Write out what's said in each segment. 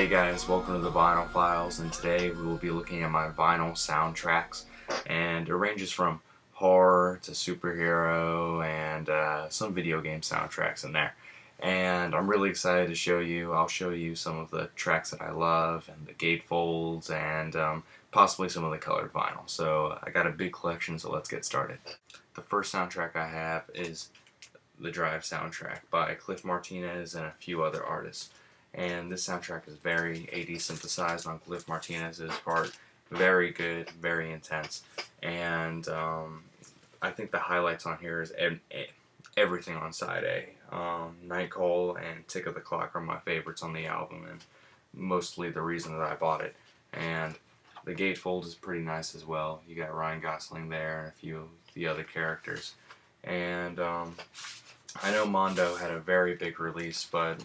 Hey guys, welcome to the Vinyl Files, and today we will be looking at my vinyl soundtracks, and it ranges from horror to superhero and some video game soundtracks in there. And I'm really excited to I'll show you some of the tracks that I love and the gatefolds and possibly some of the colored vinyl. So I got a big collection, so let's get started. The first soundtrack I have is the Drive soundtrack by Cliff Martinez and a few other artists. And this soundtrack is very 80s synthesized on Cliff Martinez's part. Very good, very intense. And I think the highlights on here is everything on side A. Night Call and Tick of the Clock are my favorites on the album, and mostly the reason that I bought it. And the gatefold is pretty nice as well. You got Ryan Gosling there and a few of the other characters. And I know Mondo had a very big release, but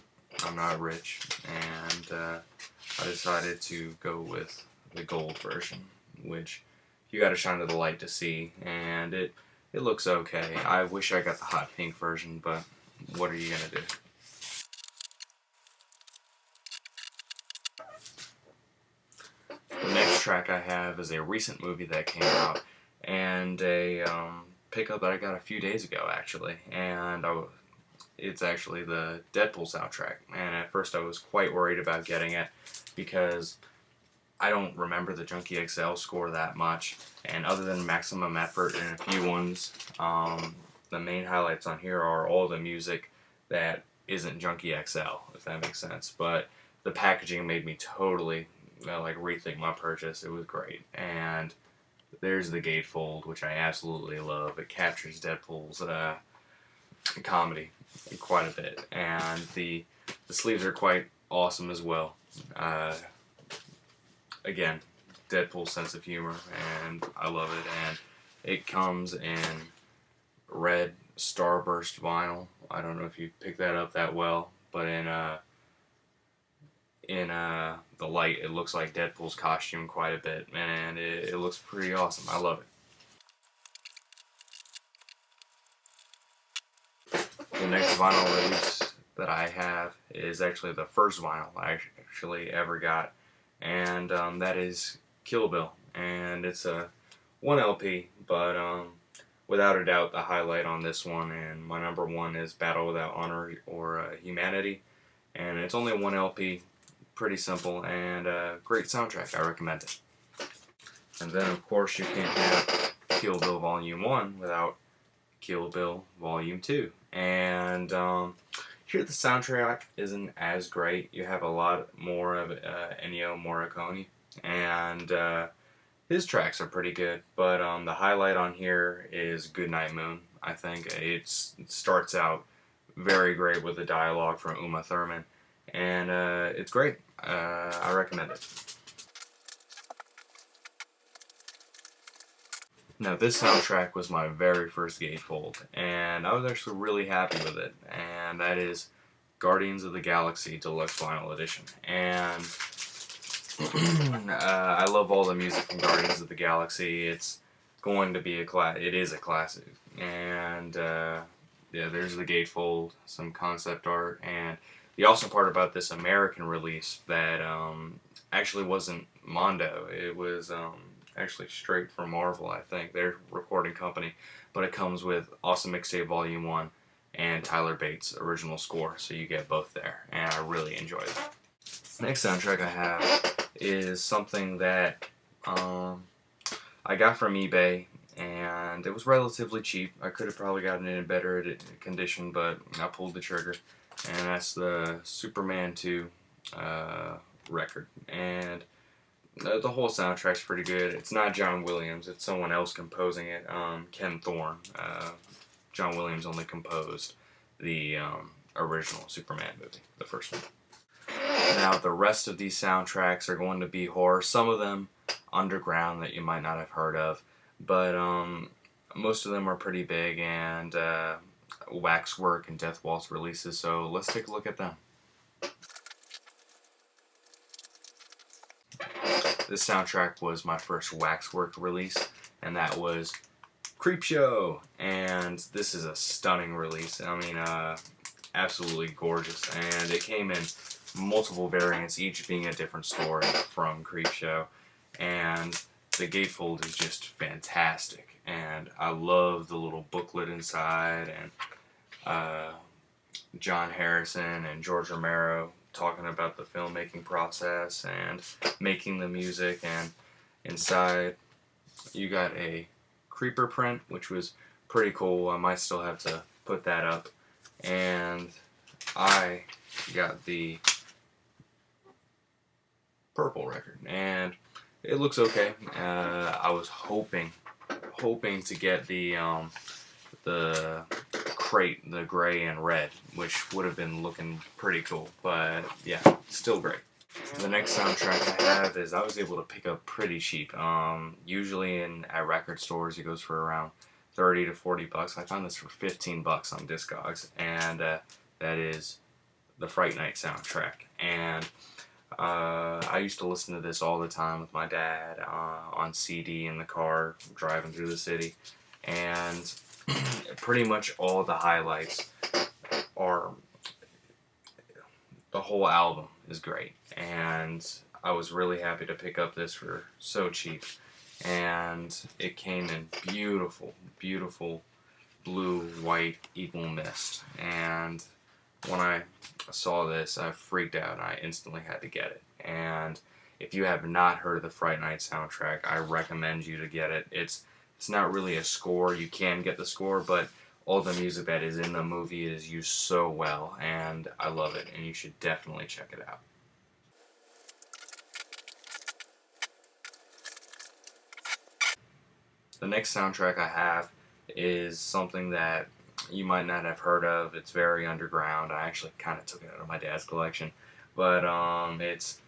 I'm not rich, and I decided to go with the gold version, which you gotta shine to the light to see, and it looks okay. I wish I got the hot pink version, but what are you gonna do? The next track I have is a recent movie that came out, and a pickup that I got a few days ago, actually, and it's actually the Deadpool soundtrack. And at first I was quite worried about getting it because I don't remember the Junkie XL score that much, and other than Maximum Effort and a few ones, the main highlights on here are all the music that isn't Junkie XL, if that makes sense. But the packaging made me totally rethink my purchase. It was great. And there's the gatefold, which I absolutely love. It captures Deadpool's comedy quite a bit, and the sleeves are quite awesome as well. Again, Deadpool's sense of humor, and I love it. And it comes in red Starburst vinyl. I don't know if you picked that up that well, but in the light, it looks like Deadpool's costume quite a bit, and it looks pretty awesome. I love it. The next vinyl release that I have is actually the first vinyl I actually ever got, and that is Kill Bill. And it's a 1 LP, but without a doubt the highlight on this one, and my number one, is Battle Without Honor or Humanity. And it's only 1 LP, pretty simple, and a great soundtrack. I recommend it. And then of course you can't have Kill Bill Volume 1 without Kill Bill Volume 2. And here the soundtrack isn't as great. You have a lot more of Ennio Morricone, and his tracks are pretty good, but the highlight on here is Goodnight Moon. I think it starts out very great with the dialogue from Uma Thurman, and it's great. I recommend it. Now, this soundtrack was my very first gatefold, and I was actually really happy with it, and that is Guardians of the Galaxy Deluxe Vinyl Edition. And I love all the music from Guardians of the Galaxy. It's going to be it is a classic. And yeah, there's the gatefold, some concept art, and the awesome part about this American release that actually wasn't Mondo. It was actually straight from Marvel, I think, their recording company, but it comes with Awesome Mixtape Volume 1 and Tyler Bates' original score, so you get both there, and I really enjoyed it. The next soundtrack I have is something that I got from eBay, and it was relatively cheap. I could have probably gotten it in better condition, but I pulled the trigger, and that's the Superman 2 record. And the whole soundtrack's pretty good. It's not John Williams, it's someone else composing it, Ken Thorne. John Williams only composed the original Superman movie, the first one. Now, the rest of these soundtracks are going to be horror, some of them underground that you might not have heard of, but most of them are pretty big, and Waxwork and Death Waltz releases, so let's take a look at them. This soundtrack was my first Waxwork release, and that was Creepshow, and this is a stunning release. I mean, absolutely gorgeous, and it came in multiple variants, each being a different story from Creepshow, and the gatefold is just fantastic. And I love the little booklet inside, and John Harrison and George Romero talking about the filmmaking process and making the music. And inside, you got a creeper print, which was pretty cool. I might still have to put that up. And I got the purple record, and it looks okay. I was hoping to get the crate, the gray and red, which would have been looking pretty cool. But yeah, still great. The next soundtrack I have is I was able to pick up pretty cheap. Usually at record stores it goes for around 30 to 40 bucks. I found this for 15 bucks on Discogs, and that is the Fright Night soundtrack. And I used to listen to this all the time with my dad on CD in the car driving through the city, and pretty much all the highlights are, the whole album is great, and I was really happy to pick up this for so cheap. And it came in beautiful, beautiful blue, white Evil Mist. And when I saw this, I freaked out and I instantly had to get it. And if you have not heard of the Fright Night soundtrack, I recommend you to get it. It's not really a score. You can get the score, but all the music that is in the movie is used so well, and I love it, and you should definitely check it out. The next soundtrack I have is something that you might not have heard of. It's very underground. I actually kind of took it out of my dad's collection, but it's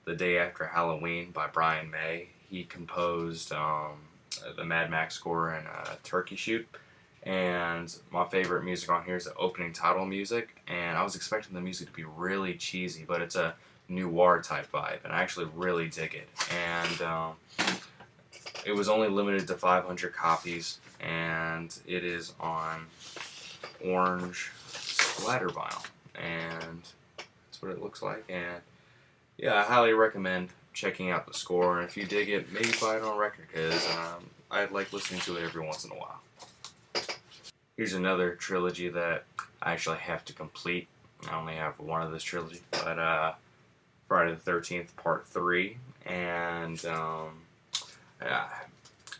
The Day After Halloween by Brian May. He composed the Mad Max score and Turkey Shoot. And my favorite music on here is the opening title music, and I was expecting the music to be really cheesy, but it's a noir type vibe, and I actually really dig it. And it was only limited to 500 copies, and it is on orange splatter vinyl, and that's what it looks like. And yeah, I highly recommend checking out the score, and if you dig it, maybe buy it on record, because I like listening to it every once in a while. Here's another trilogy that I actually have to complete. I only have one of this trilogy, but Friday the 13th Part 3, and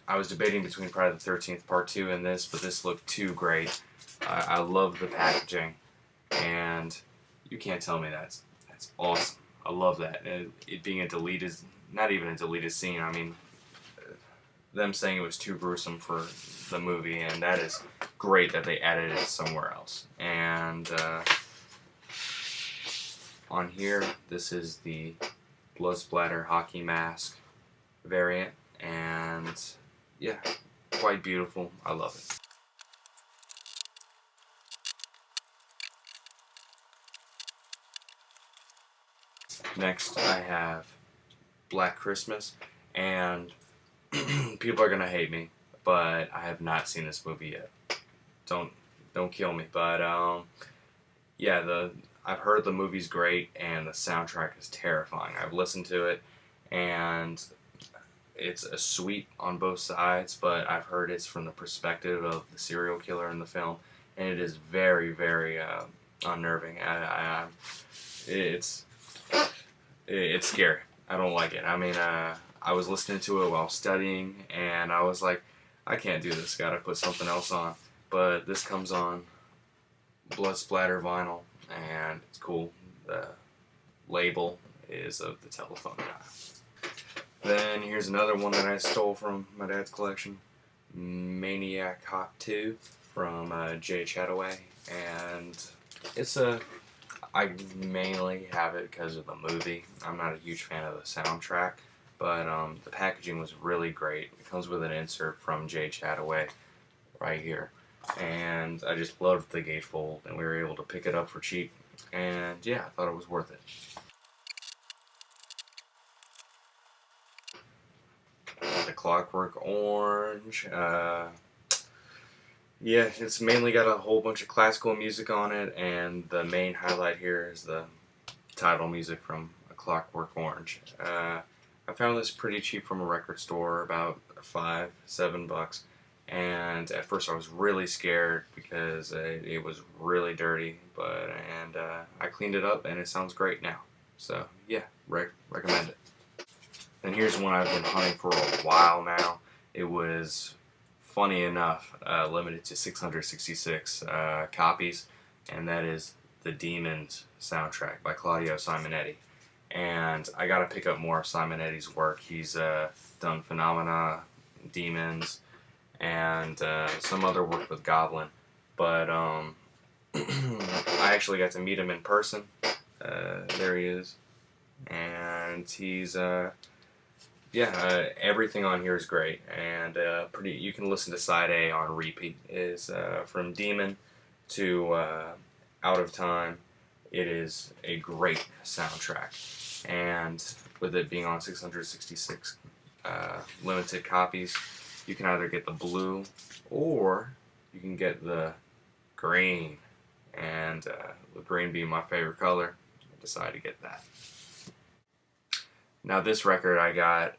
I was debating between Friday the 13th Part 2 and this, but this looked too great. I love the packaging, and you can't tell me that's awesome. I love that. It being a deleted, not even a deleted scene, I mean, them saying it was too gruesome for the movie, and that is great that they added it somewhere else. And on here, this is the blood splatter hockey mask variant, and yeah, quite beautiful. I love it. Next, I have Black Christmas, and people are gonna hate me, but I have not seen this movie yet. Don't kill me, but yeah, I've heard the movie's great, and the soundtrack is terrifying. I've listened to it, and it's a sweet on both sides, but I've heard it's from the perspective of the serial killer in the film, and it is very, very unnerving. It's scary. I don't like it. I mean, I was listening to it while studying, and I was like, I can't do this. Gotta put something else on. But this comes on blood splatter vinyl, and it's cool. The label is of the Telephone Guy. Then here's another one that I stole from my dad's collection, Maniac Cop 2 from Jay Chataway, and I mainly have it because of the movie. I'm not a huge fan of the soundtrack, but the packaging was really great. It comes with an insert from Jay Chataway right here, and I just loved the gatefold, and we were able to pick it up for cheap, and yeah, I thought it was worth it. The Clockwork Orange, yeah, it's mainly got a whole bunch of classical music on it, and the main highlight here is the title music from A Clockwork Orange. I found this pretty cheap from a record store, about $5-7, and at first I was really scared because it was really dirty, but I cleaned it up and it sounds great now. So yeah, recommend it. And here's one I've been hunting for a while now. It was, funny enough, limited to 666 copies, and that is the Demons soundtrack by Claudio Simonetti. And I gotta pick up more of Simonetti's work. He's done Phenomena, Demons, and some other work with Goblin. But I actually got to meet him in person. There he is. And he's everything on here is great, and pretty. You can listen to side A on repeat. Is from Demon to Out of Time. It is a great soundtrack, and with it being on 666 limited copies, you can either get the blue or you can get the green, and with green being my favorite color, I decided to get that. Now this record I got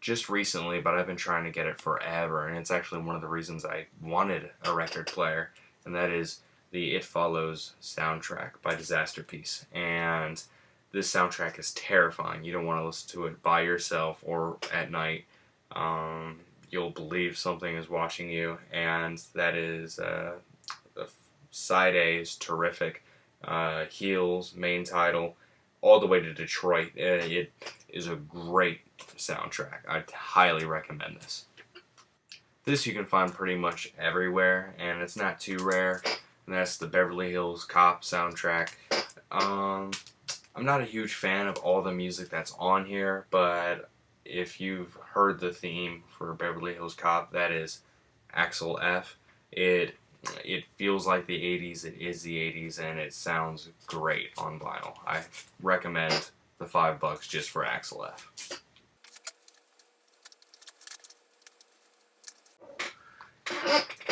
just recently, but I've been trying to get it forever, and it's actually one of the reasons I wanted a record player, and that is the It Follows soundtrack by Disasterpeace. And this soundtrack is terrifying. You don't want to listen to it by yourself or at night. You'll believe something is watching you, and that is the side A is terrific. Heels, main title, all the way to Detroit. It is a great soundtrack. I highly recommend this. This you can find pretty much everywhere, and it's not too rare, and that's the Beverly Hills Cop soundtrack. I'm not a huge fan of all the music that's on here, but if you've heard the theme for Beverly Hills Cop, that is Axel F. It feels like the 80s, it is the 80s, and it sounds great on vinyl. I recommend the $5 just for Axel F.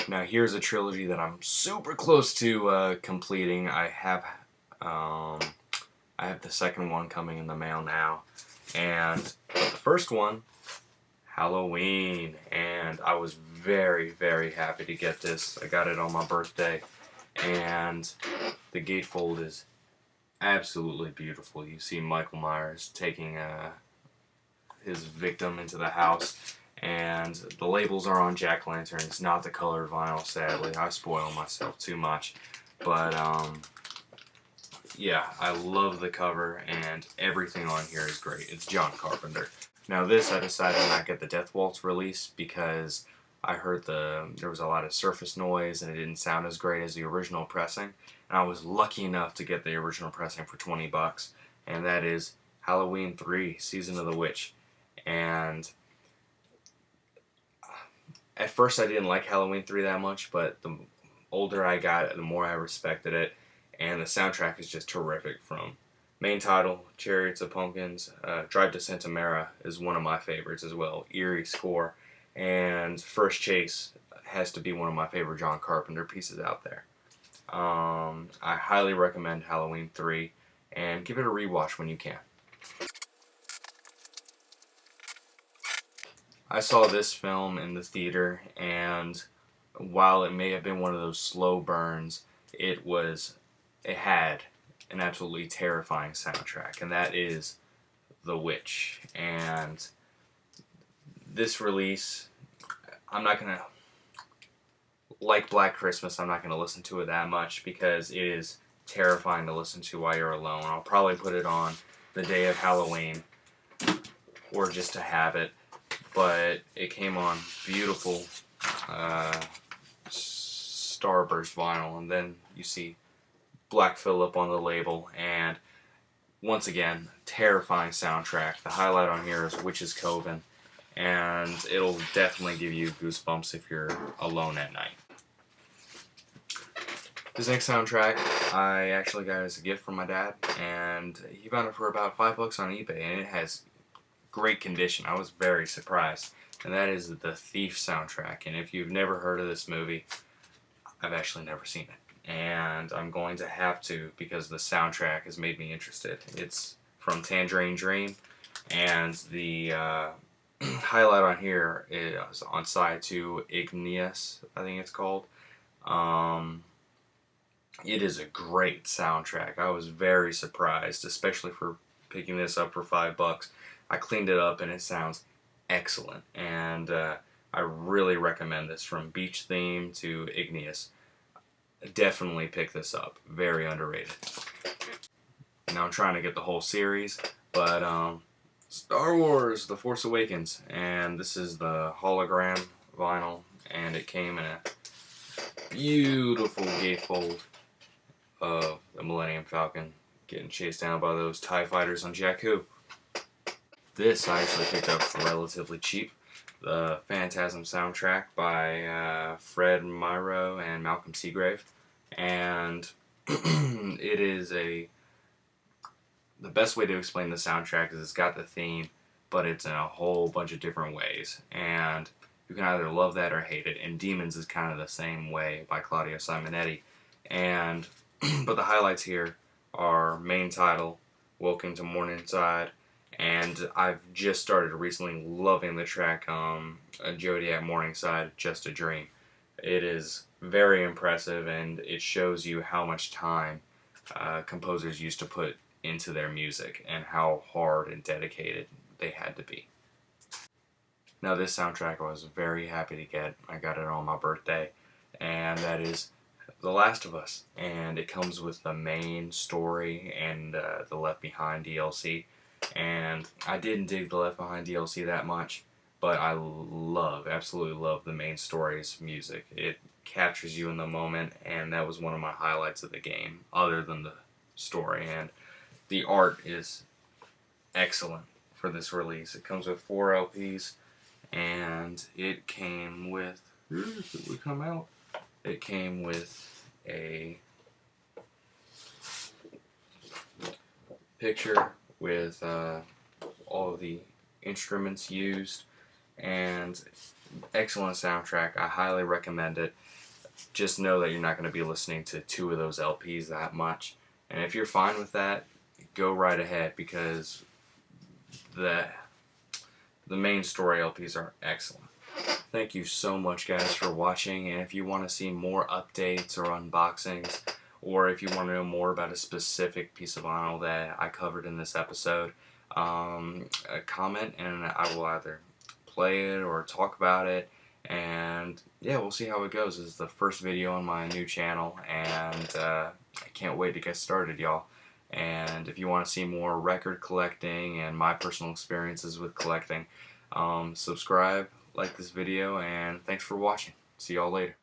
Now here's a trilogy that I'm super close to completing. I have the second one coming in the mail now, but the first one, Halloween, and I was very, very happy to get this. I got it on my birthday, and the gatefold is absolutely beautiful. You see Michael Myers taking his victim into the house, and the labels are on jack-o'-lanterns, not the colored vinyl, sadly. I spoil myself too much, but yeah, I love the cover, and everything on here is great. It's John Carpenter. Now this, I decided to not get the Death Waltz release because I heard there was a lot of surface noise and it didn't sound as great as the original pressing. And I was lucky enough to get the original pressing for $20, and that is Halloween 3, Season of the Witch. And at first I didn't like Halloween 3 that much, but the older I got, the more I respected it. And the soundtrack is just terrific. From main title, Chariots of Pumpkins, Drive to Santamera is one of my favorites as well. Eerie score. And First Chase has to be one of my favorite John Carpenter pieces out there. I highly recommend Halloween 3, and give it a rewatch when you can. I saw this film in the theater, and while it may have been one of those slow burns, it had an absolutely terrifying soundtrack, and that is The Witch. And this release, I'm not going to, like Black Christmas, I'm not going to listen to it that much because it is terrifying to listen to while you're alone. I'll probably put it on the day of Halloween or just to have it, but it came on beautiful Starburst vinyl, and then you see Black Phillip on the label, and once again, terrifying soundtrack. The highlight on here is Witch's Coven, and it'll definitely give you goosebumps if you're alone at night. This next soundtrack I actually got as a gift from my dad, and he found it for about $5 on eBay, and it has great condition. I was very surprised, and that is the Thief soundtrack. And if you've never heard of this movie, I've actually never seen it. and I'm going to have to because the soundtrack has made me interested. It's from Tangerine Dream, and the highlight on here is on side 2, Igneous, I think it's called. It is a great soundtrack. I was very surprised, especially for picking this up for $5. I cleaned it up and it sounds excellent, and I really recommend this. From Beach Theme to Igneous, definitely pick this up. Very underrated. Now I'm trying to get the whole series, but Star Wars The Force Awakens, and this is the hologram vinyl, and it came in a beautiful gatefold of the Millennium Falcon getting chased down by those TIE fighters on Jakku. This I actually picked up for relatively cheap. The Phantasm soundtrack by Fred Myro and Malcolm Seagrave, and it is the best way to explain the soundtrack is it's got the theme, but it's in a whole bunch of different ways, and you can either love that or hate it. And Demons is kind of the same way by Claudio Simonetti, and but the highlights here are main title, Welcome to Morningside, and I've just started recently loving the track Jody at Morningside, Just a Dream. It is very impressive, and it shows you how much time composers used to put into their music and how hard and dedicated they had to be. Now this soundtrack I was very happy to get. I got it on my birthday, and that is The Last of Us, and it comes with the main story and the Left Behind DLC, and I didn't dig the Left Behind DLC that much, but I absolutely love the main story's music. It captures you in the moment, and that was one of my highlights of the game, other than the story, and the art is excellent for this release. It comes with 4 LPs, and it came with, it came with a picture with all of the instruments used, and excellent soundtrack. I highly recommend it. Just know that you're not going to be listening to 2 of those LPs that much, and if you're fine with that, go right ahead, because the main story LPs are excellent. Thank you so much, guys, for watching, and if you want to see more updates or unboxings, or if you want to know more about a specific piece of vinyl that I covered in this episode, comment and I will either play it or talk about it, and yeah, we'll see how it goes. This is the first video on my new channel, and I can't wait to get started, y'all. And if you want to see more record collecting and my personal experiences with collecting, subscribe, like this video, and thanks for watching. See y'all later.